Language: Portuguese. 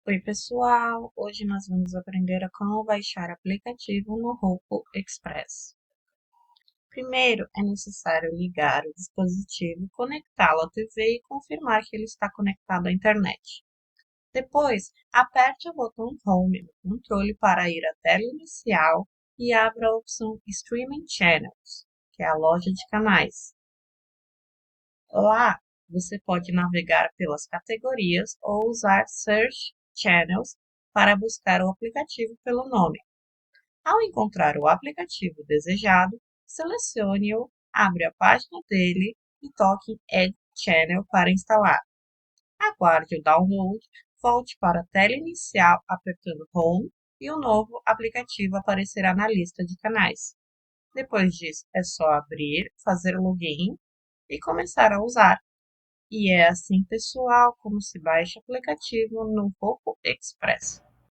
Oi pessoal, hoje nós vamos aprender a como baixar aplicativo no Roku Express. Primeiro é necessário ligar o dispositivo, conectá-lo à TV e confirmar que ele está conectado à internet. Depois, aperte o botão Home no controle para ir à tela inicial e abra a opção Streaming Channels, que é a loja de canais. Lá, você pode navegar pelas categorias ou usar Search Channels para buscar o aplicativo pelo nome. Ao encontrar o aplicativo desejado, selecione-o, abre a página dele e toque em Add Channel para instalar. Aguarde o download, volte para a tela inicial apertando Home e o novo aplicativo aparecerá na lista de canais. Depois disso, é só abrir, fazer login e começar a usar. E é assim, pessoal, como se baixa aplicativo no Roku Express.